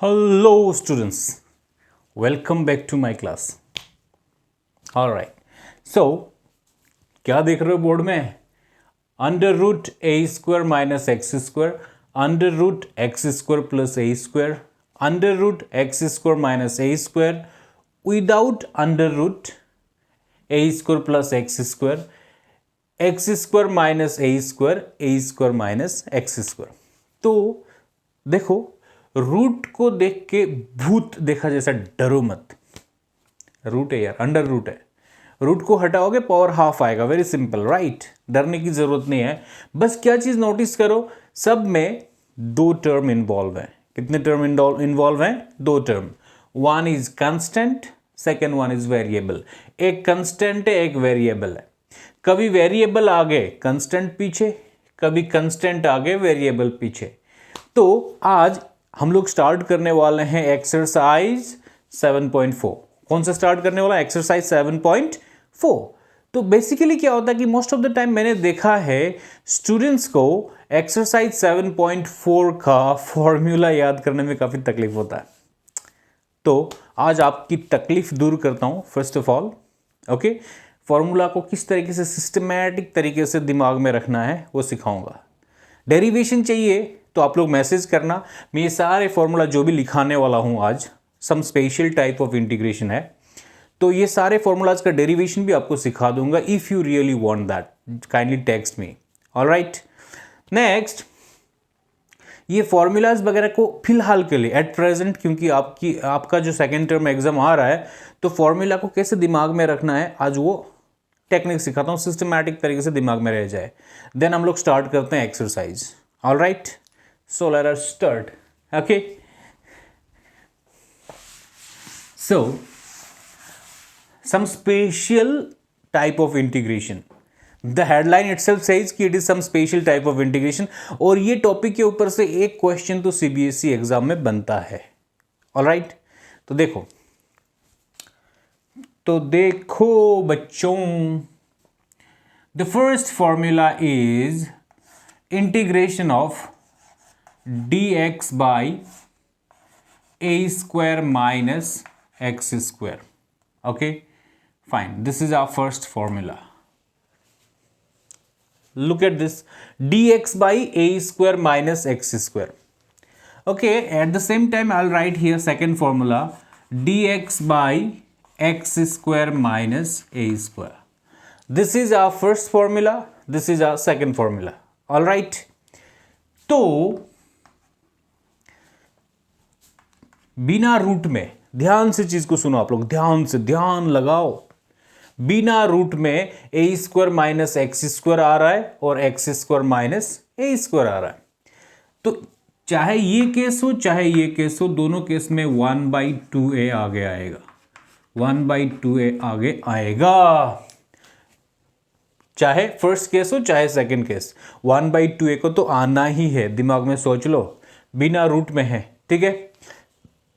Hello students, welcome back to my class. Alright, so क्या देख रहे हो बोर्ड में? अंडर रूट ए square minus x square, under root x square plus ए square, under root x square minus ए square without under root ए square plus x square minus ए square minus x square. तो देखो, root को देख के भूत देखा जैसा डरो मत. रूट है यार, अंडर रूट है. रूट को हटाओगे पावर हाफ आएगा. Very simple, right. डरने की जरूरत नहीं है. बस क्या चीज नोटिस करो, सब में दो टर्म इन्वॉल्व है. कितने टर्म इन्वॉल्व हैं? दो term. One is constant, second one is variable. एक कांस्टेंट है, एक वेरिएबल है. कभी वेरिएबल आगे कांस्टेंट पीछे, कभी कांस्टेंट आगे वेरिएबल पीछे. तो आज हम लोग स्टार्ट करने वाले हैं एक्सरसाइज 7.4. कौन सा स्टार्ट करने वाला? एक्सरसाइज 7.4. तो बेसिकली क्या होता है कि मोस्ट ऑफ द टाइम मैंने देखा है स्टूडेंट्स को एक्सरसाइज 7.4 का फॉर्मूला याद करने में काफ़ी तकलीफ होता है. तो आज आपकी तकलीफ दूर करता हूं. First of all, okay, formula को किस तरीके से सिस्टमैटिक तरीके से दिमाग में रखना है वो सिखाऊंगा. डेरिवेशन चाहिए तो आप लोग मैसेज करना. मैं ये सारे फॉर्मूला जो भी लिखाने वाला हूँ आज, some special type of integration है, तो ये सारे फॉर्मूलाज का डेरिवेशन भी आपको सिखा दूंगा. If you really want that, kindly text me. Alright, next, ये फॉर्मूलाज वगैरह को फिलहाल के लिए एट प्रेजेंट, क्योंकि आपका जो सेकेंड टर्म एग्जाम आ रहा है, तो फॉर्मूला को कैसे दिमाग में रखना है आज वो टेक्निक सिखाता हूँ, सिस्टमैटिक तरीके से दिमाग में रह जाए. देन हम लोग स्टार्ट करते हैं exercise. Alright, so let us start. Okay, so some special type of integration. The headline itself says कि it is some special type of integration. और ये टॉपिक के ऊपर से एक क्वेश्चन तो सीबीएसई एग्जाम में बनता है. ऑलराइट, तो देखो बच्चों, the first formula is integration of dx by a square minus x square. Okay, fine. This is our first formula. Look at this, dx by a square minus x square. Okay, at the same time I'll write here second formula, dx by x square minus a square. This is our first formula, this is our second formula. All right, तो बिना root में, ध्यान से चीज को सुनो आप लोग, ध्यान लगाओ. बिना रूट में ए स्क्वायर माइनस एक्स स्क्वायर आ रहा है और एक्स स्क्वायर माइनस ए स्क्वायर आ रहा है. तो चाहे ये केस हो चाहे ये केस हो, दोनों केस में 1/2a आगे आएगा. 1/2a आगे आएगा, चाहे फर्स्ट केस हो चाहे सेकंड केस. 1/2a को तो आना ही है, दिमाग में सोच लो. बिना रूट में है, ठीक है.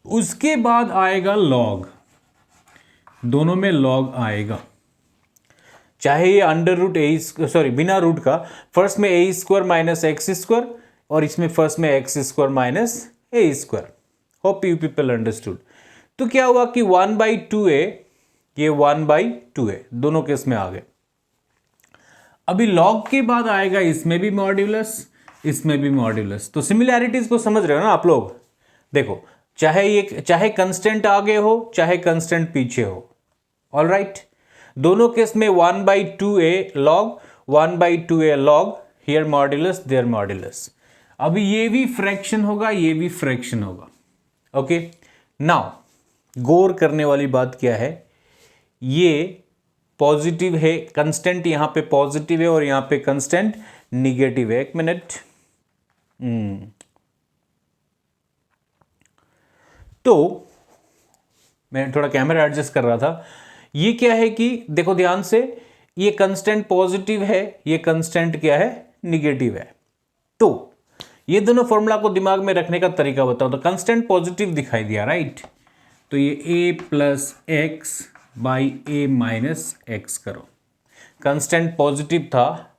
उसके बाद आएगा लॉग, दोनों में लॉग आएगा. चाहे ये अंडर रूट बिना रूट का, फर्स्ट में ए स्क्वायर माइनस एक्स स्क्वायर और इसमें फर्स्ट में x square minus A square. Hope you people understood. तो क्या हुआ कि 1/2a, ये 1/2a दोनों केस में आ गए. अभी लॉग के बाद आएगा इसमें भी मॉड्यूलस, इसमें भी मॉड्यूलस. तो सिमिलैरिटीज को समझ रहे हो ना आप लोग. देखो, चाहे कंस्टेंट आगे हो चाहे कंस्टेंट पीछे हो. ऑलराइट, दोनों केस में 1/2a log, 1/2a log, here modulus there modulus. अभी ये भी फ्रैक्शन होगा, ये भी फ्रैक्शन होगा. ओके, नाउ गौर करने वाली बात क्या है, ये पॉजिटिव है, कंस्टेंट यहां पे पॉजिटिव है और यहां पे कंस्टेंट निगेटिव है. एक मिनट, तो मैं थोड़ा कैमरा एडजस्ट कर रहा था. ये क्या है कि देखो ध्यान से, ये कंस्टेंट पॉजिटिव है, ये कंस्टेंट क्या है? निगेटिव है. तो ये दोनों फॉर्मूला को दिमाग में रखने का तरीका बताओ. तो कंस्टेंट पॉजिटिव दिखाई दिया, राइट. तो ये a plus x by A minus x करो. कंस्टेंट पॉजिटिव था,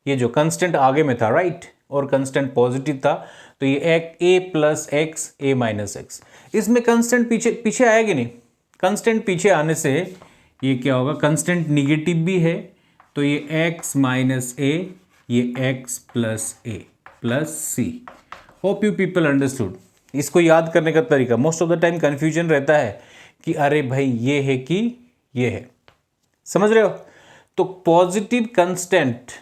ये जो कंस्टेंट आगे में था, राइट, और कंस्टेंट पॉजिटिव था, तो ये a plus x A minus x. इसमें कंस्टेंट पीछे पीछे आएगी नहीं, कंस्टेंट पीछे आने से ये क्या होगा, कंस्टेंट निगेटिव भी है तो ये x माइनस ए, ये x plus A plus C. Hope you people understood. इसको याद करने का तरीका, most of the time confusion रहता है कि अरे भाई ये है कि ये है, समझ रहे हो। तो positive constant,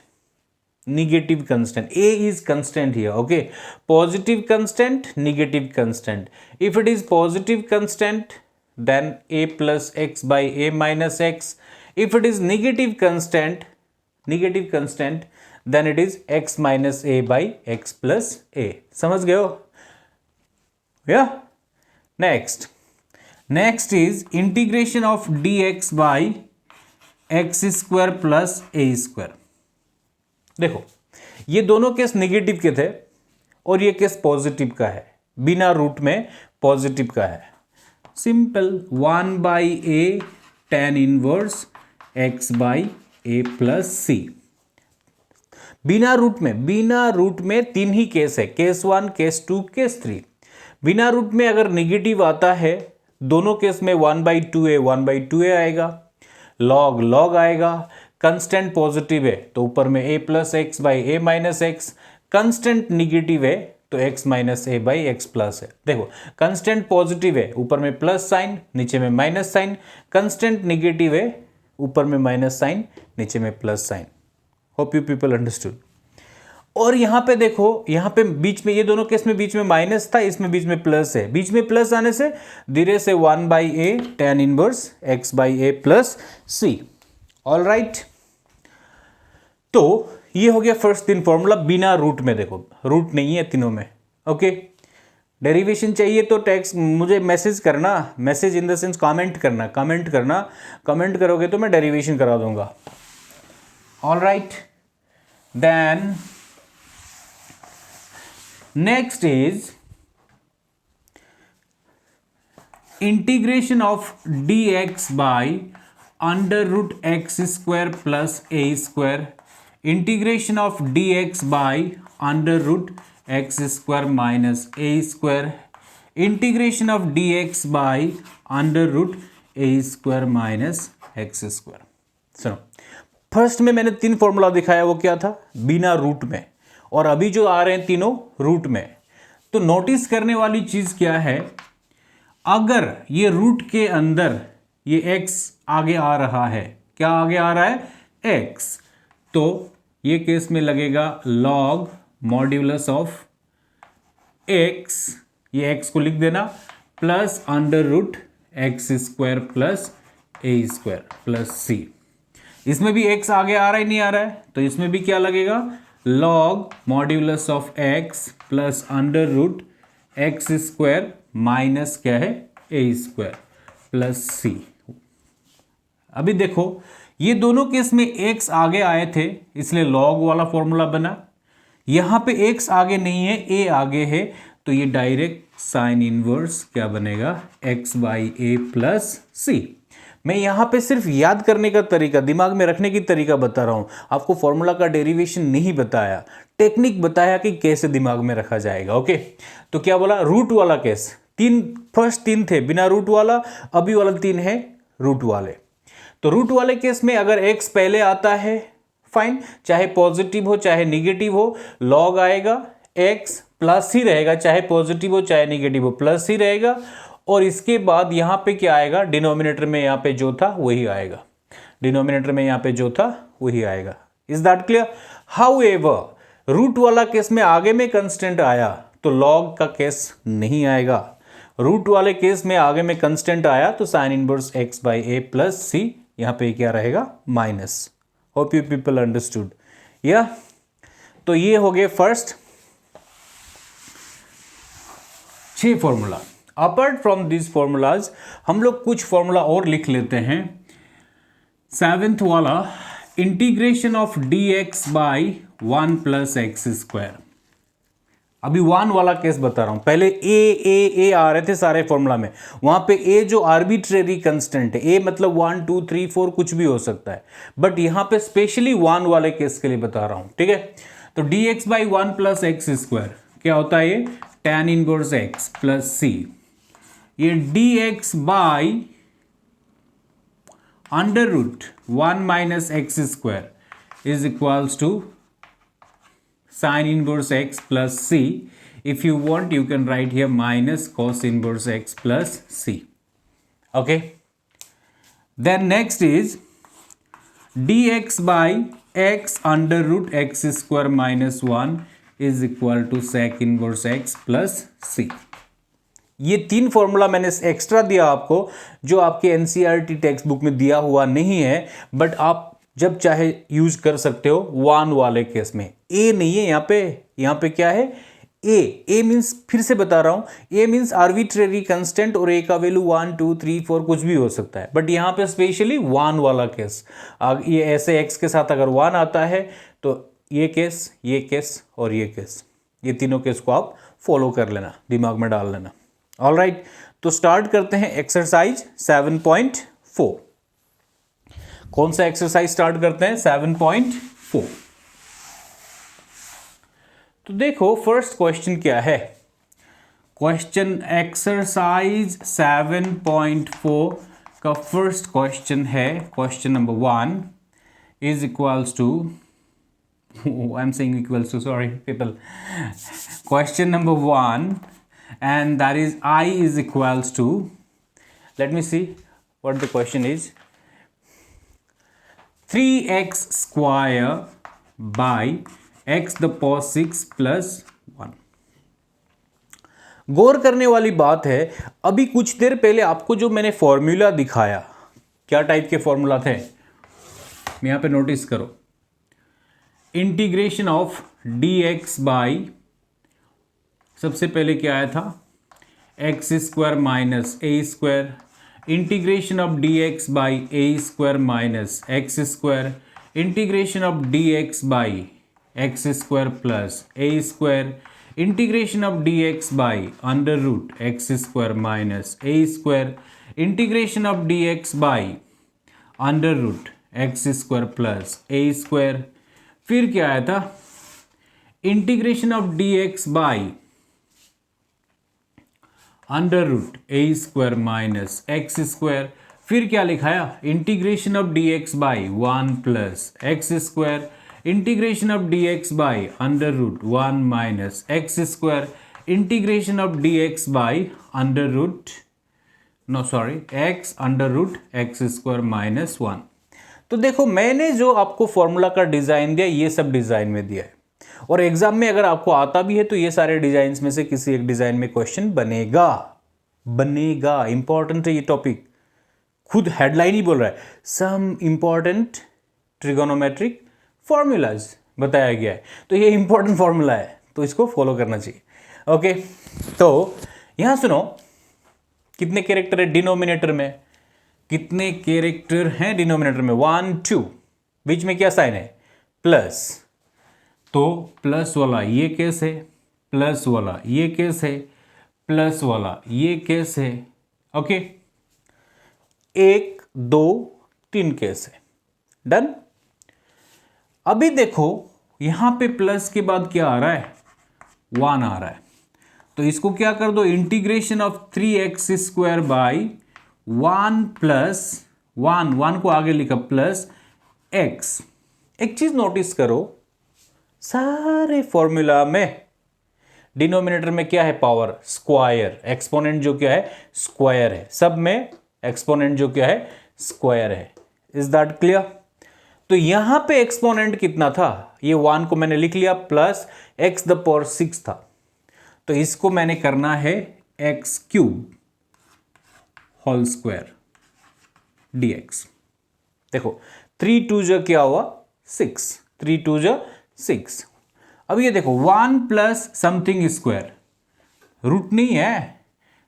negative constant, a is constant here, okay, positive constant, negative constant. If it is positive constant then a plus x by a minus x. If it is negative constant then it is x minus a by x plus a. समझ गए हो? Yeah. Next is integration of dx by x square plus a square. देखो ये दोनों case negative के थे और ये केस पॉजिटिव का है, बिना रूट में पॉजिटिव का है। Simple 1 by A tan inverse x by A plus c. बिना रूट में तीन ही केस है, केस 1, केस 2, केस 3। बिना रूट में अगर नेगेटिव आता है दोनों केस में 1/2a आएगा, लॉग आएगा। कंस्टेंट पॉजिटिव है तो ऊपर में a plus x by A minus X, constant negative है तो x minus A by X plus है। देखो कंस्टेंट पॉजिटिव है ऊपर में प्लस साइन नीचे में माइनस साइन, कंस्टेंट निगेटिव है ऊपर में माइनस साइन नीचे में plus sign. Hope you people understood. और यहाँ पे देखो, यहाँ पे बीच में ये दोनों केस में बीच में माइनस था, इसमें बीच में प्लस है। बीच में प्लस आने से धीरे से 1 by A tan inverse x by A plus C. All right, तो ये हो गया फर्स्ट तीन फॉर्मूला बिना रूट में। देखो रूट नहीं है तीनों में, ओके। डेरिवेशन चाहिए तो टेक्स्ट मुझे मैसेज करना, message in the sense comment करना, कमेंट करोगे तो मैं डेरिवेशन करा दूंगा। All right, then next is integration of dx by under root x square plus A square, integration of dx by under root x square minus A square, integration of dx by under root A square minus x square. सुनो, first में मैंने तीन formula दिखाया, वो क्या था, बिना root में, और अभी जो आ रहे हैं तीनों रूट में। तो नोटिस करने वाली चीज क्या है, अगर ये रूट के अंदर ये x आगे आ रहा है, क्या आगे आ रहा है, x, तो ये केस में लगेगा log मॉड्यूलस ऑफ x, ये x को लिख देना, plus under root x square plus ए स्क्वायर प्लस सी। इसमें भी x आगे आ रहा है, नहीं आ रहा है, तो इसमें भी क्या लगेगा, log modulus of x plus under root x square minus क्या है, ए स्क्वायर प्लस सी। अभी देखो ये दोनों केस में x आगे आए थे इसलिए log वाला फॉर्मूला बना। यहां पे x आगे नहीं है, a आगे है, तो ये डायरेक्ट साइन इनवर्स क्या बनेगा, x बाई ए प्लस सी। मैं यहां पे सिर्फ याद करने का तरीका, दिमाग में रखने की तरीका बता रहा हूं, आपको फॉर्मूला का डेरिवेशन नहीं बताया, टेक्निक बताया कि कैसे दिमाग में रखा जाएगा। ओके, तो क्या बोला, रूट वाला केस, फर्स्ट तीन थे बिना रूट वाला, अभी वाला तीन है रूट वाले। तो रूट वाले केस में अगर x पहले आता है फाइन, चाहे पॉजिटिव हो चाहे निगेटिव हो, लॉग आएगा, x प्लस ही रहेगा, चाहे पॉजिटिव हो चाहे निगेटिव हो प्लस ही रहेगा। और इसके बाद यहाँ पे क्या आएगा, डिनोमिनेटर में यहाँ पे जो था वही आएगा, डिनोमिनेटर में यहाँ पे जो था वही आएगा। Is that clear? However root वाला केस में आगे में कंस्टेंट आया तो लॉग का केस नहीं आएगा। रूट वाले केस में आगे में कंस्टेंट आया तो sine inverse x by A plus c, यहाँ पे क्या रहेगा, minus. Hope you people understood. या तो ये हो गए first 6 formula. Apart from this formulas हम लोग कुछ फॉर्मूला और लिख लेते हैं। 7th वाला, integration of dx by 1 plus x square. अभी 1 वाला केस बता रहा हूं, पहले ए आ रहे थे सारे फॉर्मूला में, वहां पे a जो आर्बिट्रेरी कंस्टेंट है, a मतलब 1 2 3 4 कुछ भी हो सकता है, बट यहां पे स्पेशली 1 वाले केस के लिए बता रहा हूं, ठीक है। तो dx by 1 plus x square क्या होता है ये tan inverse x plus C, ये dx by under root 1 minus x square is equals to sin inverse x plus c. If you want, you can write here minus cos inverse x plus c. Okay. Then next is dx by x under root x square minus 1 is equal to sec inverse x plus c. ये तीन formula मैंने extra दिया आपको, जो आपके NCERT text book में दिया हुआ नहीं है, बट आप जब चाहे यूज कर सकते हो वन वाले केस में। ए नहीं है यहाँ पे क्या है ए मीन्स, फिर से बता रहा हूं, ए मीन्स आर्बिट्रेरी कंस्टेंट और ए का वैल्यू 1 2 3 4 कुछ भी हो सकता है, बट यहाँ पे स्पेशली वन वाला केस। ये ऐसे एक्स के साथ अगर वन आता है तो ये केस और ये केस, ये तीनों केस को आप फॉलो कर लेना, दिमाग में डाल लेना। ऑलराइट, तो स्टार्ट करते हैं एक्सरसाइज 7.4। कौन सा एक्सरसाइज स्टार्ट करते हैं? 7.4। तो देखो फर्स्ट क्वेश्चन क्या है। क्वेश्चन एक्सरसाइज 7.4 का फर्स्ट क्वेश्चन है, question number 1 is equals to, I am saying equals to, sorry people, question number 1 and that is I is equals to, let me see what the question is, 3x square by x the power 6 plus 1। गौर करने वाली बात है, अभी कुछ देर पहले आपको जो मैंने फॉर्मूला दिखाया, क्या टाइप के फॉर्मूला थे यहाँ पे नोटिस करो। इंटीग्रेशन ऑफ dx बाई, सबसे पहले क्या आया था, X square minus A square, integration of D X by A square minus x square, integration of D X by X square plus A square, integration of D X by under root x square minus A square, integration of D X by under root x square plus A square. फिर क्या आया था, integration of D X by under root A square minus x square. फिर क्या लिखाया, integration of D X by 1 plus x square, integration of D X by under root 1 minus x square, integration of D X by under root, no sorry, X under root x square minus 1। तो देखो मैंने जो आपको formula का design दिया, ये सब design में दिया है, और एग्जाम में अगर आपको आता भी है तो ये सारे डिजाइन में से किसी एक डिजाइन में क्वेश्चन बनेगा। इंपॉर्टेंट है ये टॉपिक, खुद हेडलाइन ही बोल रहा है, सम इंपॉर्टेंट ट्रिगोनोमेट्रिक फॉर्मूलाज बताया गया है, तो ये इंपॉर्टेंट फॉर्मूला है, तो इसको फॉलो करना चाहिए। ओके, तो यहां सुनो, कितने कैरेक्टर है डिनोमिनेटर में, कितने कैरेक्टर हैं डिनोमिनेटर में, 1 2, बीच में क्या साइन है, प्लस, तो प्लस वाला ये केस है, प्लस वाला ये केस है, प्लस वाला ये केस है। ओके, 1 2 3 केस है, डन। अभी देखो यहां पे प्लस के बाद क्या आ रहा है, 1 आ रहा है, तो इसको क्या कर दो, integration of 3x square by 1 plus 1 को आगे लिखा प्लस x। एक चीज नोटिस करो, सारे फॉर्मूला में डिनोमिनेटर में क्या है, पावर, स्क्वायर, एक्सपोनेंट जो क्या है स्क्वायर है, सब में एक्सपोनेंट जो क्या है स्क्वायर है। Is that clear? तो यहां पे एक्सपोनेंट कितना था, ये 1 को मैंने लिख लिया, प्लस x द पावर 6 था, तो इसको मैंने करना है x cube whole square dx। देखो 3 2 जो क्या हुआ 6, 3 2 जो 6। अब ये देखो 1 प्लस समथिंग स्क्वायर, रूट नहीं है,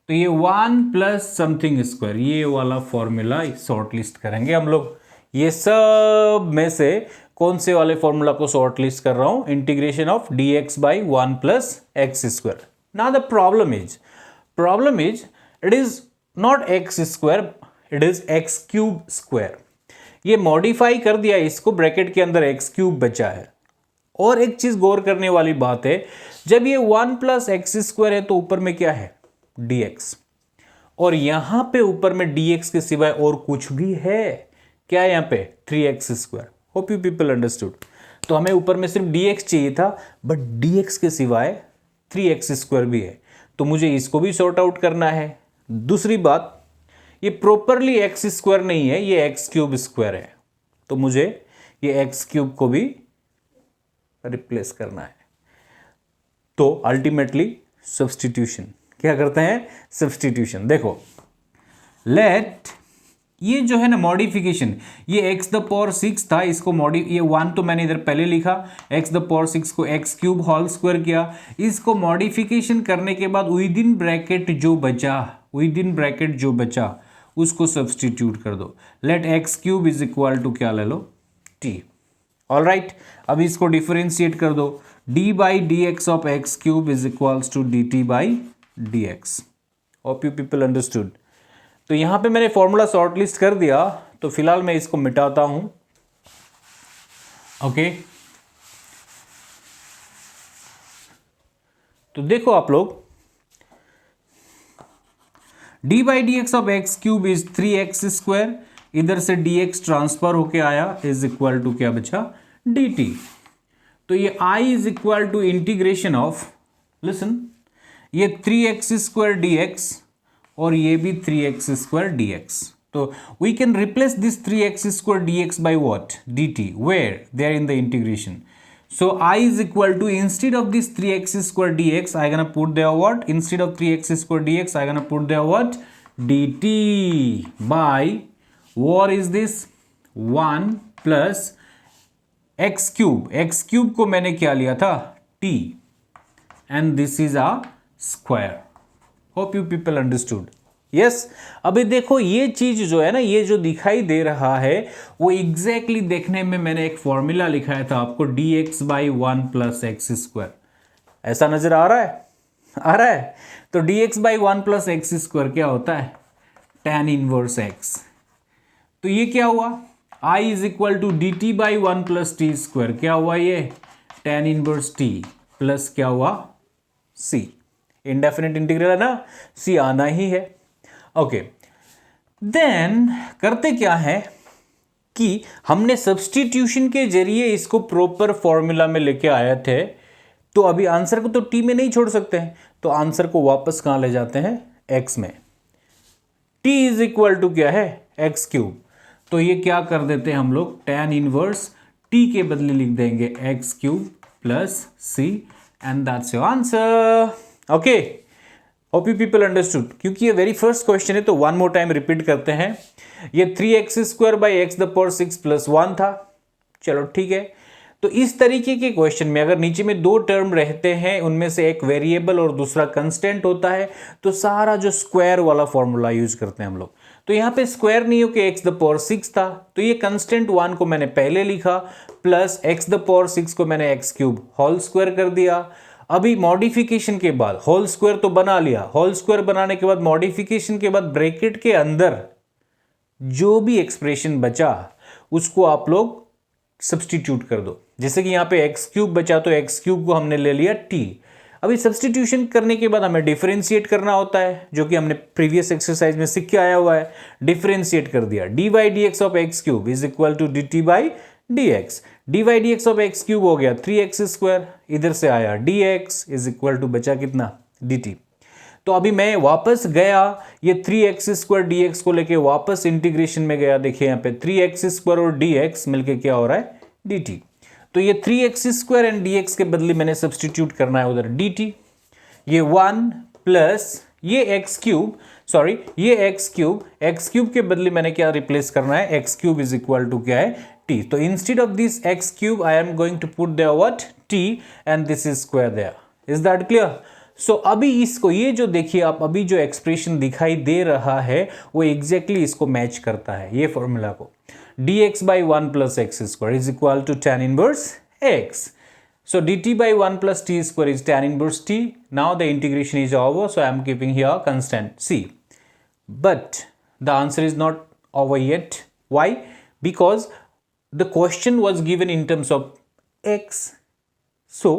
तो ये 1 प्लस समथिंग स्क्वायर, ये वाला फॉर्मूला शॉर्ट लिस्ट करेंगे हम लोग। ये सब में से कौन से वाले फॉर्मूला को शॉर्ट लिस्ट कर रहा हूं, integration of dx by 1 plus x square. Now the problem is it is not x square, it is x cube square. ये मॉडिफाई कर दिया इसको, ब्रैकेट के अंदर एक्स क्यूब बचा है, और एक चीज गौर करने वाली बात है, जब ये 1 प्लस एक्स स्क्वायर है तो ऊपर में क्या है, dx, और यहां पे ऊपर में dx के सिवाय और कुछ भी है क्या है, यहां पे 3x square. Hope you people understood. तो हमें ऊपर में सिर्फ dx चाहिए था, बट dx के सिवाय 3x स्क्वायर भी है, तो मुझे इसको भी सॉर्ट आउट करना है। दूसरी बात, ये प्रॉपरली एक्स स्क्वायर नहीं है, ये एक्स क्यूब स्क्वायर है, तो मुझे ये एक्स क्यूब को भी रिप्लेस करना है। तो अल्टीमेटली सब्स्टिट्यूशन, क्या करते हैं, सब्स्टिट्यूशन। देखो लेट, ये जो है ना मॉडिफिकेशन, ये x द पावर 6 था, इसको ये 1 तो मैंने इधर पहले लिखा, x द पावर 6 को x क्यूब होल स्क्वायर किया, इसको मॉडिफिकेशन करने के बाद विद इन ब्रैकेट जो बचा उसको सब्स्टिट्यूट कर दो। Let x cube is equal to क्या ले लो, t। ऑल राइट, अब इसको डिफरेंशिएट कर दो, d by D X of X cube is equals to D T by D X. Hope you people understood. तो यहां पे मैंने फॉर्मूला शॉर्टलिस्ट कर दिया, तो फिलहाल मैं इसको मिटाता हूं। ओके, तो देखो आप लोग, d by D X of X cube is 3x square, इधर से dx ट्रांसफर होके आया, इज इक्वल टू क्या बचा, dt। तो ये I is equal to integration of, listen, ये 3x स्क्वायर dx और ये भी 3x स्क्वायर dx। तो we can replace this 3x square dx by what, dt, where they are in the integration. So I is equal to, instead of this 3x square dx, I gonna put there what? Instead of 3x square dx, I gonna put there what? dt by, what is this? 1 plus x cube. x cube को मैंने क्या लिया था, t, and this is a square. Hope you people understood. Yes अभी देखो ये चीज जो है ना, ये जो दिखाई दे रहा है वो एग्जैक्टली देखने में मैंने एक फॉर्मूला लिखाया था आपको, dx by 1 plus x square. ऐसा नजर आ रहा है, आ रहा है। तो dx by 1 plus x square क्या होता है, tan इनवर्स x। तो ये क्या हुआ, I is equal to D T by 1 plus T square, क्या हुआ ये, tan इनवर्स t प्लस क्या हुआ, c। इंडेफिनिट इंटीग्रल है ना, c आना ही है। ओके, देन करते क्या है कि हमने सब्स्टिट्यूशन के जरिए इसको प्रॉपर फॉर्मूला में लेके आए थे, तो अभी आंसर को तो टी में नहीं छोड़ सकते हैं, तो आंसर को वापस कहां ले जाते हैं, एक्स में। टी इज इक्वल टू क्या है, एक्स क्यूब। तो ये क्या कर देते हैं हम लोग, tan इनवर्स टी के बदले लिख देंगे X cube plus C, and that's your answer. Okay, hope you people understood. क्योंकि ये वेरी फर्स्ट क्वेश्चन है तो वन मोर टाइम रिपीट करते हैं। ये 3x square by x the power 6 plus 1 था, चलो ठीक है। तो इस तरीके के क्वेश्चन में अगर नीचे में दो टर्म रहते हैं, उनमें से एक वेरिएबल और दूसरा कंस्टेंट होता है, तो सारा जो स्क्वायर वाला फॉर्मूला यूज करते हैं हम लोग। तो यहाँ पे स्क्वायर नहीं हो कि एक्स द पावर 6 था, तो ये कंस्टेंट 1 को मैंने पहले लिखा, प्लस एक्स द पावर 6 को मैंने एक्स क्यूब होल स्क्वायर कर दिया। अभी मॉडिफिकेशन के बाद होल स्क्वायर तो बना लिया, होल स्क्वायर बनाने के बाद मॉडिफिकेशन के बाद ब्रैकेट के अंदर जो भी एक्सप्रेशन बचा उसको आप लोग सब्स्टिट्यूट कर दो। जैसे कि यहां पे एक्स क्यूब बचा तो एक्स क्यूब को हमने ले लिया टी। अभी सब्स्टिट्यूशन करने के बाद हमें डिफरेंशिएट करना होता है, जो कि हमने प्रीवियस एक्सरसाइज में सीख के आया हुआ है। डिफरेंशिएट कर दिया, D by D X of X cube is equal to D T by D X. D by D X of X cube हो गया 3x स्क्वायर, इधर से आया dx इज इक्वल टू बचा कितना, dt। तो अभी मैं वापस गया, ये 3x स्क्वायर dx को लेके वापस इंटीग्रेशन में गया। देखिए यहाँ पे 3x स्क्वायर और dx मिलके क्या हो रहा है, dt। तो ये 3x स्क्वायर एंड dx के बदले मैंने सब्स्टिट्यूट करना है उधर dt। ये 1 प्लस ये एक्स क्यूब, सॉरी ये एक्स क्यूब के बदले मैंने क्या रिप्लेस करना है, x cube is equal to क्या है, t। तो instead of this x cube I am going to put there what, t, and this is square there. Is that clear? So अभी इसको, ये जो देखिए आप, अभी जो एक्सप्रेशन दिखाई दे रहा है वो एग्जैक्टली इसको मैच करता है, ये फॉर्मूला को। dx by 1 plus x square is equal to tan inverse x. So dt by 1 plus t square is tan inverse t. Now the integration is over, so I am keeping here constant c. But the answer is not over yet. Why? Because the question was given in terms of x So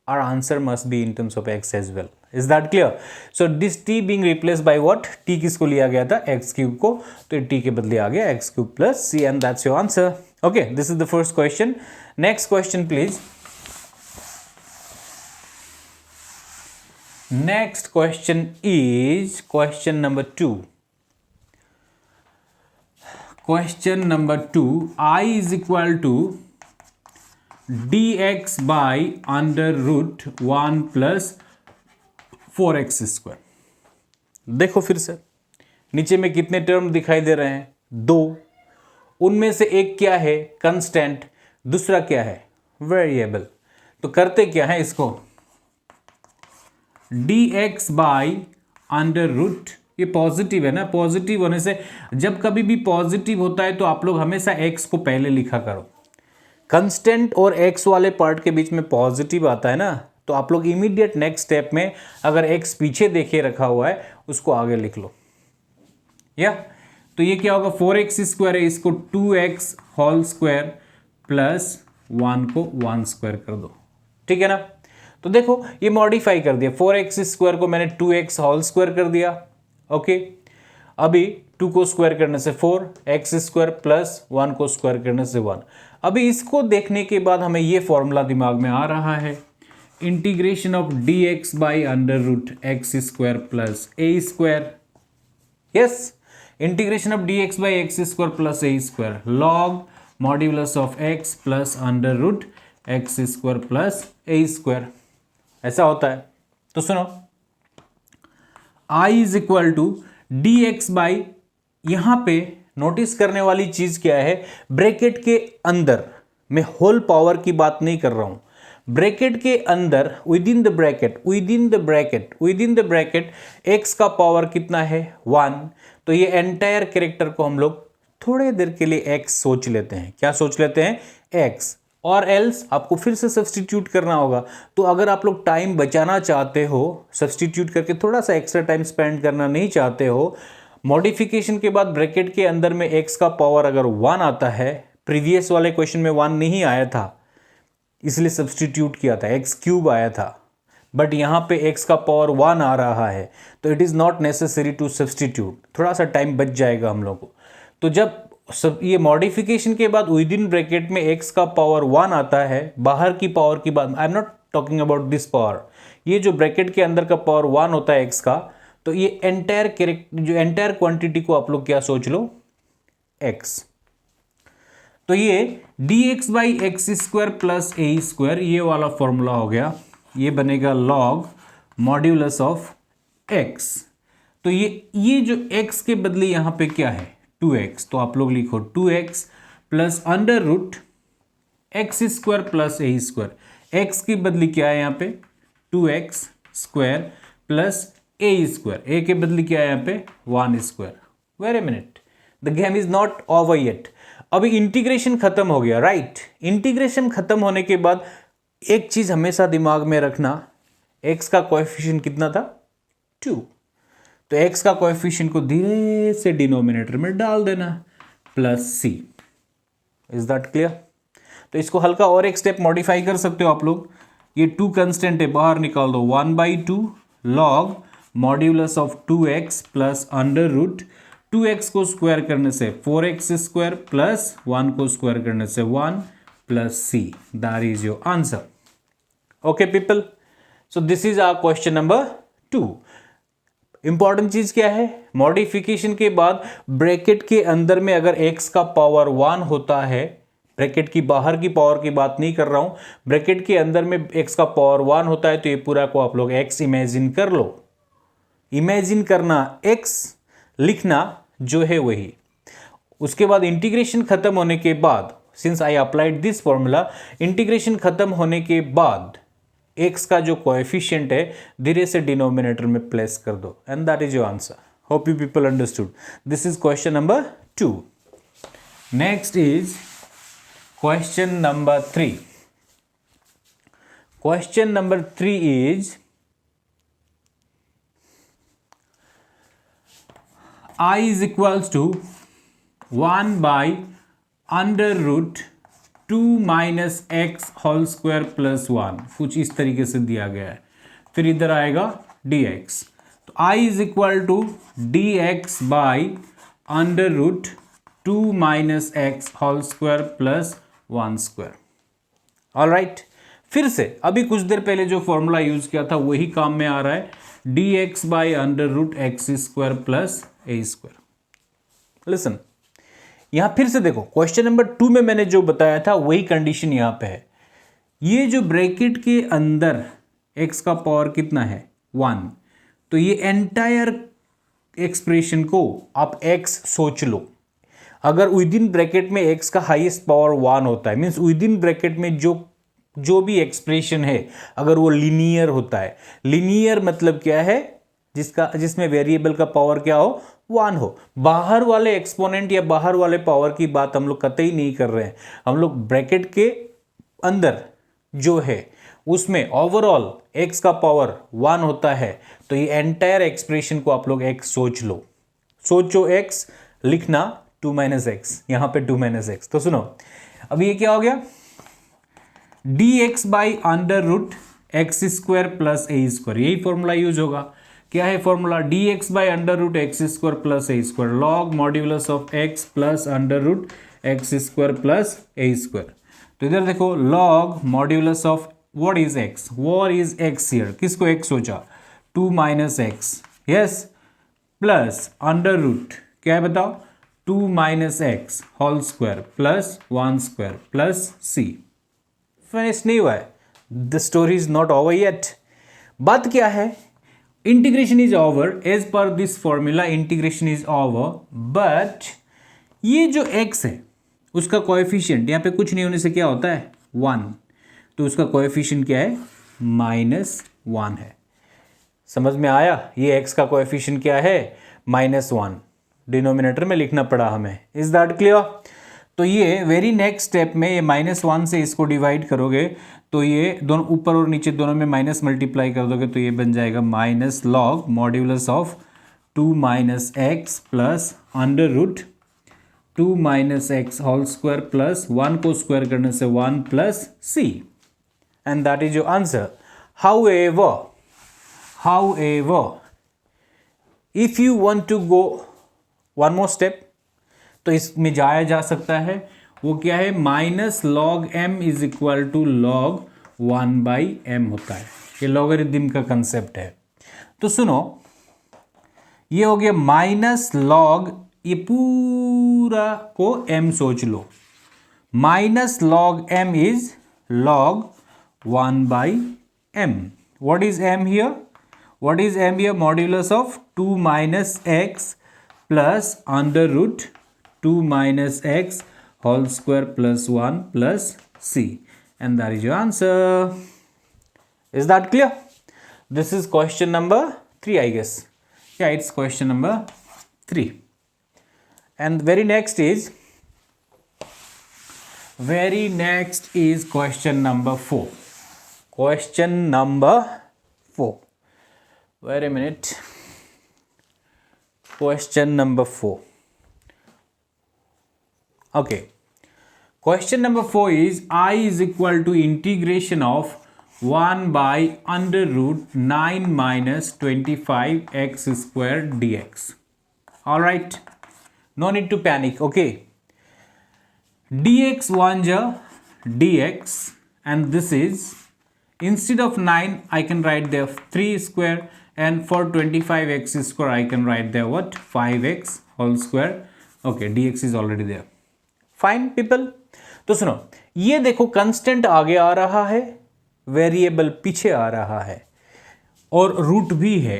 our answer must be in terms of x as well. Is that clear? So this t being replaced by what? t किसको लिया गया था? x cube को, तो t के बदले आ गया x cube plus c, and that's your answer. Okay, this is the first question. Next question please. Next question is question number 2. Question number 2, I is equal to dx by under root 1 plus 4x square. देखो फिर से नीचे में कितने term दिखाई दे रहे हैं? 2. उनमें से एक क्या है? कांस्टेंट. दूसरा क्या है? वेरिएबल. तो करते क्या है इसको? dx बाई अंडर रूट, ये पॉजिटिव है ना, पॉजिटिव होने से जब कभी भी पॉजिटिव होता है तो आप लोग हमेशा x को पहले लिखा करो. कांस्टेंट और x वाले पार्ट के बीच में पॉजिटिव आता है ना, तो आप लोग इमीडिएट नेक्स्ट स्टेप में अगर x पीछे देखे रखा हुआ है उसको आगे लिख लो. या तो ये क्या होगा? 4x स्क्वायर है, इसको 2x होल स्क्वायर प्लस 1 को 1 स्क्वायर कर दो. ठीक है ना? तो देखो ये मॉडिफाई कर दिया. 4x स्क्वायर को मैंने 2x होल स्क्वायर कर दिया. ओके, अभी 2 को स्क्वायर करने से 4, x स्क्वायर प्लस 1 को स्क्वायर करने से 1. अभी इसको देखने के बाद हमें ये फॉर्मूला दिमाग में आ रहा है, integration of dx by under root x square plus A square. Yes, integration of dx by X square plus A square log modulus of x plus under root x square plus A square. ऐसा होता है. तो सुनो, I is equal to D X by, यहां पे notice करने वाली चीज क्या है? ब्रैकेट के अंदर, मैं होल पावर की बात नहीं कर रहा हूं, ब्रैकेट के अंदर with in the bracket x का पावर कितना है? 1. तो ये एंटायर कैरेक्टर को हम लोग थोड़े देर के लिए x सोच लेते हैं. क्या सोच लेते हैं? x. और एल्स आपको फिर से सब्सटीट्यूट करना होगा. तो अगर आप लोग टाइम बचाना चाहते हो, सब्सटीट्यूट करके थोड़ा सा एक्स्ट्रा टाइम स्पेंड करना नहीं चाहते हो, मॉडिफिकेशन के बाद ब्रैकेट के अंदर में x का पावर अगर 1 आता है, प्रीवियस वाले क्वेश्चन में 1 नहीं आया था इसलिए सब्सटीट्यूट किया था, x क्यूब आया था, बट यहाँ पे x का पावर 1 आ रहा है, तो it is not necessary to substitute. थोड़ा सा टाइम बच जाएगा हम लोग को. तो जब सब ये मॉडिफिकेशन के बाद विद इन ब्रैकेट में x का पावर 1 आता है, बाहर की पावर की बात, I am not talking about this power, ये जो ब्रैकेट के अंदर का पावर 1 होता है x का, तो ये एंटायर क्वांटिटी को आप लोग क्या सोच लो? x. तो ये dx by X square plus A square, ये वाला फॉर्मूला हो गया. ये बनेगा लॉग मॉड्यूलस ऑफ x. तो ये जो x के बदले यहां पे क्या है? 2x. तो आप लोग लिखो 2x plus under root x square plus ए स्क्वायर. x की बदली क्या है यहां पे? 2x square plus A square. A के बदली क्या है यहां पे? 1 square. Wait a minute, the game is not over yet. अभी इंटीग्रेशन खत्म हो गया, राइट? इंटीग्रेशन खत्म होने के बाद एक चीज हमेशा दिमाग में रखना, x का कोएफिशिएंट कितना था? 2. तो x का कोएफिशिएंट को धीरे से डिनोमिनेटर में डाल देना, plus c. Is that clear? तो इसको हल्का और एक स्टेप मॉडिफाई कर सकते हो आप लोग. ये 2 कांस्टेंट है, बाहर निकाल दो. 1/2 log modulus of 2x plus under root 2x को स्क्वायर करने से 4x स्क्वायर प्लस 1 को स्क्वायर करने से 1 plus c. That is your answer. Okay people, so this is our question number 2. Important चीज क्या है? मॉडिफिकेशन के बाद ब्रैकेट के अंदर में अगर x का पावर 1 होता है, ब्रैकेट की बाहर की पावर की बात नहीं कर रहा हूं, ब्रैकेट के अंदर में x का पावर 1 होता है, तो ये पूरा को आप लोग x इमेजिन कर लो. इमेजिन करना, x लिखना जो है वही. उसके बाद इंटीग्रेशन खत्म होने के बाद, since I applied this formula, integration खत्म होने के बाद x का जो कोएफिशिएंट है धीरे से डिनोमिनेटर में प्लेस कर दो, and that is your answer. Hope you people understood. This is question number 2. Next is question number 3. Question number 3 is I is equals to 1 by under root 2 minus X whole square plus 1, कुछ इस तरीके से दिया गया है। फिर इधर आएगा dx, तो I is equal to dx by under root 2 minus X whole square plus 1 square. Alright, फिर से अभी कुछ देर पहले जो फॉर्मूला यूज किया था वही काम में आ रहा है, dx by under root x square plus A square. Listen, यहां फिर से देखो, क्वेश्चन नंबर 2 में मैंने जो बताया था वही कंडीशन यहां पे है। ये जो ब्रैकेट के अंदर x का पावर कितना है 1, तो ये एंटायर एक्सप्रेशन को आप x सोच लो। अगर विद इन ब्रैकेट में x का हाईएस्ट पावर 1 होता है, मीन्स विद इन ब्रैकेट में जो भी एक्सप्रेशन है अगर वो लीनियर होता है, लीनियर मतलब क्या है, जिसमें वेरिएबल का पावर क्या हो 1 हो। बाहर वाले एक्सपोनेंट या बाहर वाले पावर की बात हम लोग कतई नहीं कर रहे हैं, हम लोग ब्रैकेट के अंदर जो है उसमें ओवरऑल x का पावर 1 होता है, तो ये एंटायर एक्सप्रेशन को आप लोग x सोच लो। सोचो x, लिखना 2 माइनस एक्स, यहां पे 2 माइनस एक्स। तो सुनो, अभी ये क्या हो गया, dx by under root x square plus A square, यही फॉर्मूला यूज होगा। क्या है formula, dx by under root x square plus A square, log modulus of x plus under root x square plus A square. तो इधर देखो, log modulus of what is x, what is x here, किसको x सोचा 2 minus X, yes, plus under root क्या है बताओ 2 minus X whole square plus 1 square plus c। Finish नहीं हुआ है, the story is not over yet. बात क्या है, integration is over, as per this formula integration is over, but ये जो x है उसका कोएफिशिएंट यहाँ पे कुछ नहीं होने से क्या होता है 1, तो उसका कोएफिशिएंट क्या है -1 है। समझ में आया, ये x का कोएफिशिएंट क्या है -1, डिनोमिनेटर में लिखना पड़ा हमें। Is that clear? तो ये वेरी नेक्स्ट स्टेप में ये -1 से इसको डिवाइड करोगे तो ये दोनों ऊपर और नीचे दोनों में माइनस मल्टीप्लाई कर दोगे तो ये बन जाएगा minus log modulus of 2 minus x plus under root 2 minus X whole square plus 1 को स्क्वायर करने से 1 plus c, and that is your answer. However, if you want to go one more step, तो इसमें जाया जा सकता है, वो क्या है minus log m is equal to log 1 by m होता है, ये लॉगरिथम का कंसेप्ट है। तो सुनो, ये हो गया माइनस लॉग, ये पूरा को m सोच लो, minus log m is log 1 by m। What is m here, what is m here, modulus of 2 minus x plus under root 2 minus x whole square plus 1 plus c, and that is your answer. Is that clear? This is question number 3, I guess. Yeah, it's question number 3. And very next is question number 4. Question number 4. Wait a minute. Question number 4. Okay, question number 4 is I is equal to integration of 1 by under root 9 minus 25 x square dx. All right, no need to panic. Okay, dx 1 ja dx, and this is, instead of 9 I can write there 3 square, and for 25x square I can write there what 5x whole square. Okay, dx is already there. Fine people. तो सुनो, ये देखो constant आगे आ रहा है, variable पीछे आ रहा है, और रूट भी है,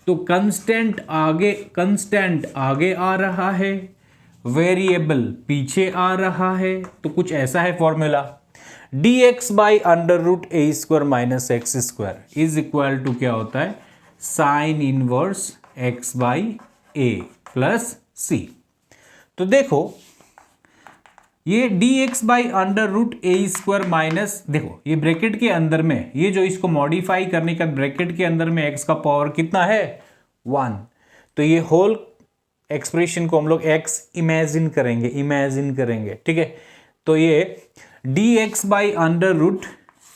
तो कंस्टेंट आगे आ रहा है, वेरिएबल पीछे आ रहा है, तो कुछ ऐसा है formula, dx by under root A square minus x square is equal to क्या होता है sine inverse x by A plus c. तो देखो, ये dx by under root A square minus, देखो ये ब्रैकेट के अंदर में, ये जो इसको मॉडिफाई करने का ब्रैकेट के अंदर में x का पावर कितना है 1, तो ये होल एक्सप्रेशन को हम लोग x इमेजिन करेंगे, ठीक है। तो ये dx by under root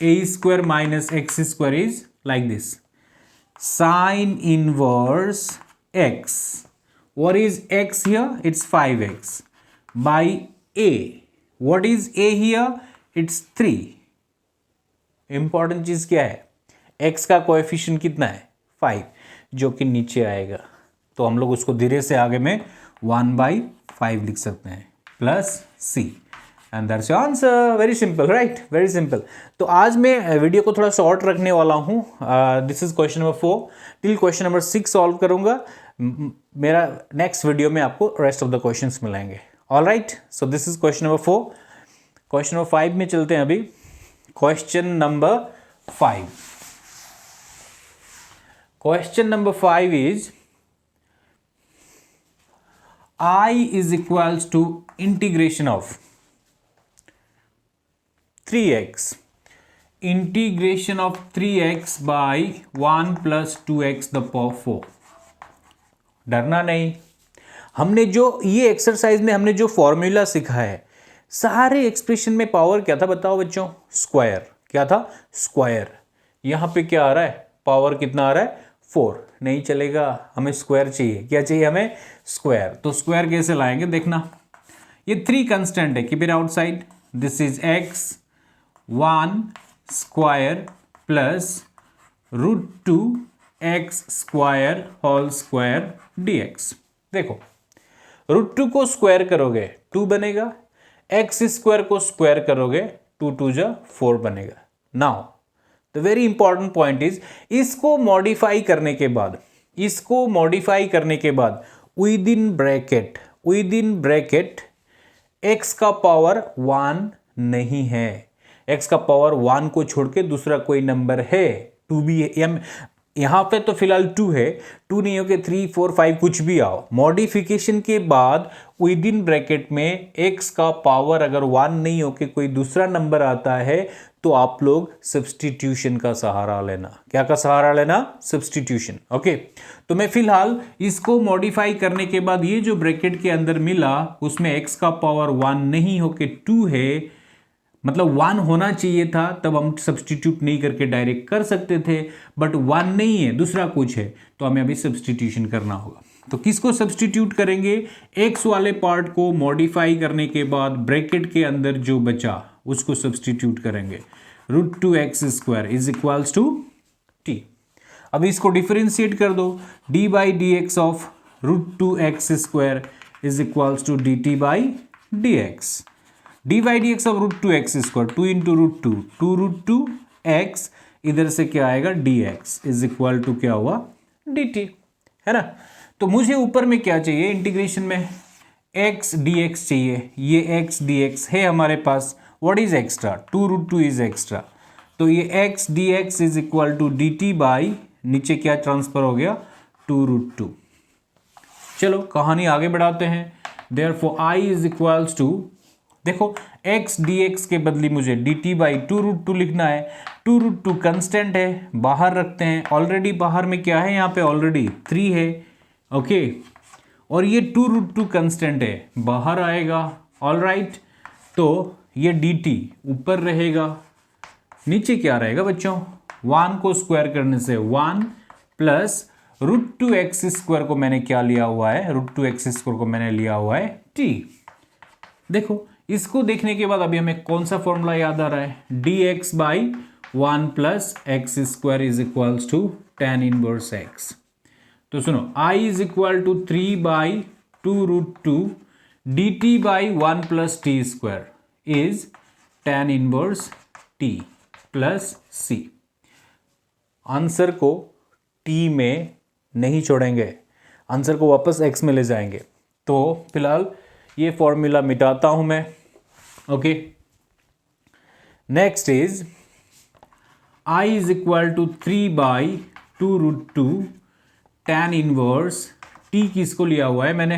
a square minus x square is like this. Sine inverse x. What is x here? It's 5x by a. What is a here? It's 3. Important चीज क्या है? x का coefficient कितना है? 5, जो कि नीचे आएगा, तो हम लोग उसको धीरे से आगे में 1/5 लिख सकते हैं plus c, and that's your answer. Very simple, right? Very simple. तो आज मैं वीडियो को थोड़ा शॉर्ट रखने वाला हूँ. This is question number 4 till question number 6 solve करूंगा. मेरा नेक्स्ट वीडियो में आपको रेस्ट ऑफ द क्वेश्चंस मिलेंगे. All right, so this is question number 4. Question number 5 में चलते हैं अभी. Question number 5. Question number 5 is I is equals to integration of 3x. Integration of 3x by 1 plus 2x the power 4. डरना नहीं. हमने जो ये एक्सरसाइज में हमने जो फॉर्मूला सीखा है, सारे एक्सप्रेशन में पावर क्या था बताओ बच्चों? स्क्वायर. क्या था? स्क्वायर. यहां पे क्या आ रहा है? पावर कितना आ रहा है? 4. नहीं चलेगा, हमें स्क्वायर चाहिए. क्या चाहिए हमें? स्क्वायर. तो स्क्वायर कैसे लाएंगे देखना. ये 3 कांस्टेंट है, keep it outside. This is x 1 square plus √2 x square whole square dx. देखो, √2 को स्क्वायर करोगे 2 बनेगा, x स्क्वायर को स्क्वायर करोगे 2 2 जा 4 बनेगा. Now the very important point is, इसको मॉडिफाई करने के बाद विद इन ब्रैकेट x का पावर 1 नहीं है. x का पावर 1 को छोड़ के दूसरा कोई नंबर है, 2 भी है. यहां पे तो फिलहाल 2 है, 2 नहीं हो के 3 4 5 कुछ भी आओ. मॉडिफिकेशन के बाद विद इन ब्रैकेट में x का पावर अगर 1 नहीं हो के कोई दूसरा नंबर आता है तो आप लोग सब्स्टिट्यूशन का सहारा लेना. क्या का सहारा लेना? सब्स्टिट्यूशन. ओके, तो मैं फिलहाल इसको मॉडिफाई करने के बाद ये जो ब्रैकेट के अंदर मिला उसमें x का पावर 1 नहीं होके 2 है, मतलब 1 होना चाहिए था, तब हम सब्स्टिट्यूट नहीं करके डायरेक्ट कर सकते थे, बट 1 नहीं है, दूसरा कुछ है, तो हमें अभी सब्स्टिट्यूशन करना होगा. तो किसको सब्स्टिट्यूट करेंगे? x वाले पार्ट को मॉडिफाई करने के बाद ब्रैकेट के अंदर जो बचा उसको सब्स्टिट्यूट करेंगे. √2x square is equals to t. अब इसको डिफरेंशिएट कर दो. d by dx of √2x square is equals to dt by dx. d by dx of √2x square 2 into √2 2√2x, इधर से क्या आएगा? dx इज इक्वल टू क्या हुआ? dt, है ना. तो मुझे ऊपर में क्या चाहिए? इंटीग्रेशन में x dx चाहिए. ये x dx है हमारे पास. What is extra? 2√2 is extra. तो ये x dx is equal to dt by नीचे क्या ट्रांसफर हो गया? 2√2. चलो कहानी आगे बढ़ाते हैं. Therefore I is equals to, देखो x dx के बदले मुझे dt बाई 2√2 लिखना है. 2√2 कंस्टेंट है, बाहर रखते हैं. ऑलरेडी बाहर में क्या है? यहाँ पे ऑलरेडी 3 है. ओके, और ये 2√2 कंस्टेंट है, बाहर आएगा. ऑल राइट, तो ये dt ऊपर रहेगा, नीचे क्या रहेगा बच्चों? 1 को स्क्वायर करने से 1 प्लस √2x स्क्वायर को मैंने क्या लिया हुआ है? √2x स्क्वायर को मैंने लिया हुआ है t. देखो, इसको देखने के बाद अभी हमें कौन सा फॉर्मूला याद आ रहा है? dx by 1 plus x square is equals to tan inverse x. तो सुनो, I is equal to 3 by 2√2 dt by 1 plus T square is tan inverse t plus c. Answer को t में नहीं छोड़ेंगे, आंसर को वापस x में ले जाएंगे. तो फिलहाल ये फॉर्मूला मिटाता हूं मैं. Okay, next is I is equal to 3 by 2√2 tan inverse t. किसको लिया हुआ है मैंने?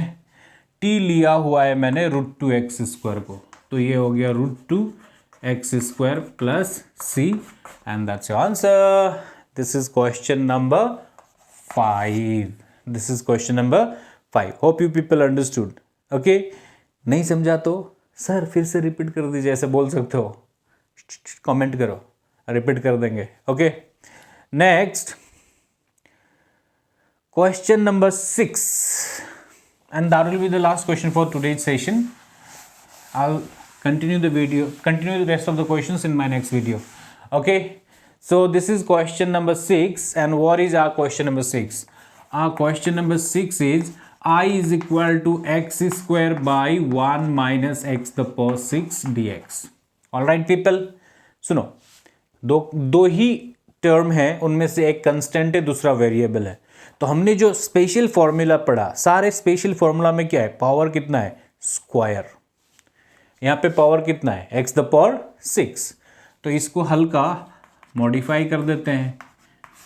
t लिया हुआ है मैंने √2x स्क्वायर को. तो ये हो गया √2x square plus c, and that's your answer. This is question number 5. This is question number 5. Hope you people understood. Okay, नहीं समझा तो सर फिर से रिपीट कर दीजिए, ऐसे बोल सकते हो, कमेंट करो, रिपीट कर देंगे. Okay, next question number 6, and that will be the last question for today's session. I'll continue the rest of the questions in my next video. Okay, so this is question number 6, and what is our question number 6? Our question number 6 is I is equal to x square by 1 minus x the power 6 dx. All right people, सुनो, दो ही term है, उनमें से एक constant है, दूसरा variable है. तो हमने जो स्पेशल फॉर्मूला पढ़ा, सारे स्पेशल फॉर्मूला में क्या है, पावर कितना है, स्क्वायर. यहाँ पे पावर कितना है, एक्स द पावर 6. तो इसको हल्का मॉडिफाई कर देते हैं,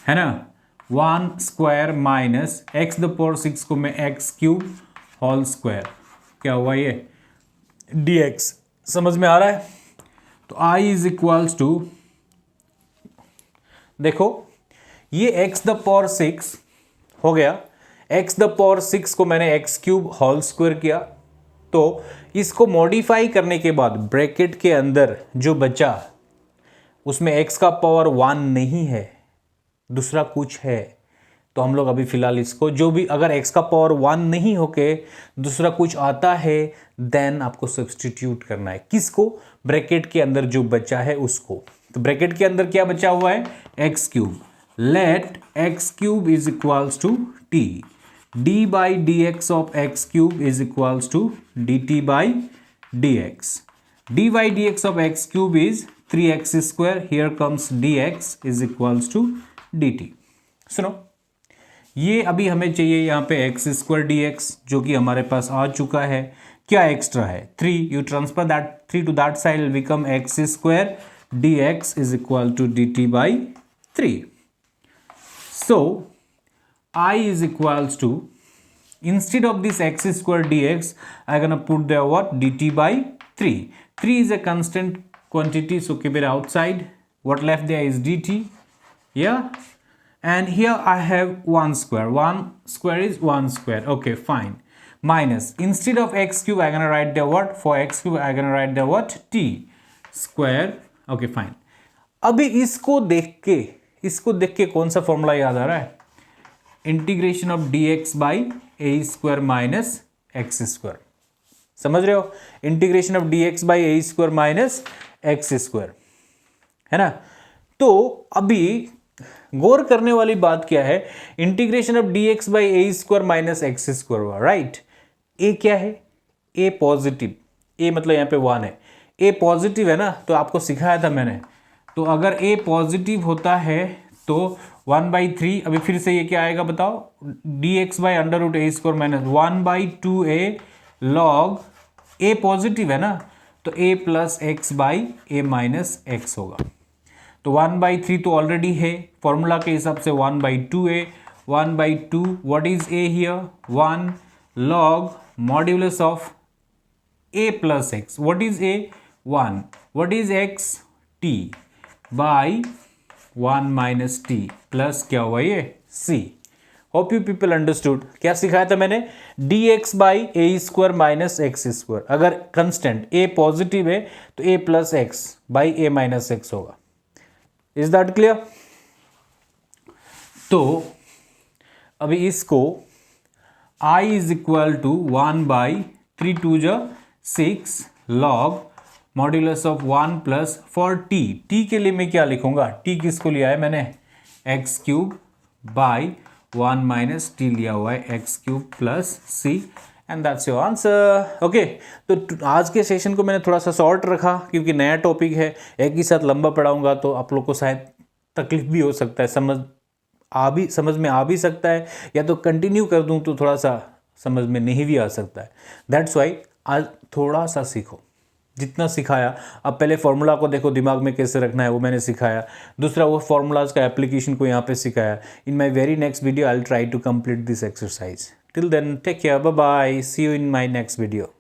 है ना. 1 square minus x the power 6 को मैं एक्स क्यूब होल स्क्वायर, क्या हुआ ये, dx. समझ में आ रहा है. तो I इज इक्वल्स टू, देखो ये x द पावर 6 हो गया, x द पावर 6 को मैंने x क्यूब होल स्क्वायर किया. तो इसको मॉडिफाई करने के बाद ब्रैकेट के अंदर जो बचा उसमें x का पावर 1 नहीं है, दूसरा कुछ है. तो हम लोग अभी फिलहाल इसको, जो भी अगर x का पावर 1 नहीं होके दूसरा कुछ आता है, देन आपको सब्सटीट्यूट करना है. किसको, ब्रैकेट के अंदर जो बचा है उसको. तो ब्रैकेट के अंदर क्या बचा हुआ है, x cube. Let x cube is equals to t. d by dx of x cube is equals to dt by dx. d by dx of x cube is 3x square. Here comes dx is equals to dt. सुनो, ये अभी हमें चाहिए यहाँ पे x square dx, जो कि हमारे पास आ चुका है. क्या एक्स्ट्रा है, 3. You transfer that 3 to that side, will become x square dx is equal to dt by 3. So I is equals to, instead of this x square dx, I'm gonna put there what, dt by 3. 3 is a constant quantity, so keep it outside. What left there is dt, yeah. And here I have 1 square. 1 square is 1 square. Okay, fine. Minus, instead of x cube, I'm gonna write there what, for x cube I'm gonna write there what, t square. Okay, fine. अभी इसको देख के कौन सा formula याद आ रहा है, integration of dx by A square minus x square. समझ रहे हो, integration of dx by A square minus x square, है ना. तो अभी गौर करने वाली बात क्या है, integration of dx by A square minus x square हुआ, राइट. ए क्या है, ए पॉजिटिव, ए मतलब यहाँ पे 1 है, ए पॉजिटिव है ना. तो आपको सिखाया था मैंने, तो अगर a पॉजिटिव होता है तो 1/3, अभी फिर से ये क्या आएगा बताओ, dx by under root A square minus 1/2a log, a positive है ना, तो a plus x by A minus x होगा. तो 1/3 तो ऑलरेडी है, फॉर्मूला के हिसाब से 1/2a, 1/2 what is a here, 1 log modulus of a plus x. What is a, 1. What is x, t by 1 minus t plus क्या हुआ ये c. Hope you people understood. क्या सिखाया था मैंने, dx by A square minus x square. अगर constant a positive है तो a plus x by A minus x होगा. Is that clear. तो अभी इसको I इज इक्वल टू 1/3 2 जा 6 log modulus of 1 plus for t. t के लिए मैं क्या लिखूंगा, t किसको लिया है मैंने, x cube by 1 minus T लिया हुआ है, x cube plus c, and that's your answer. Okay, तो आज के सेशन को मैंने थोड़ा सा शॉर्ट रखा क्योंकि नया टॉपिक है, एक ही साथ लंबा पढ़ाऊंगा तो आप लोग को शायद तकलीफ भी हो सकता है, समझ में आ भी सकता है, या तो कंटिन्यू कर दूं तो थोड़ा सा समझ में नहीं भी आ सकता है. दैट्स वाई आज थोड़ा सा सीखो, जितना सिखाया. अब पहले फॉर्मूला को देखो, दिमाग में कैसे रखना है वो मैंने सिखाया. दूसरा वो फॉर्मूलाज का एप्लीकेशन को यहाँ पे सिखाया. In my very next video I will try to complete this exercise. Till then take care, bye bye, see you in my next video.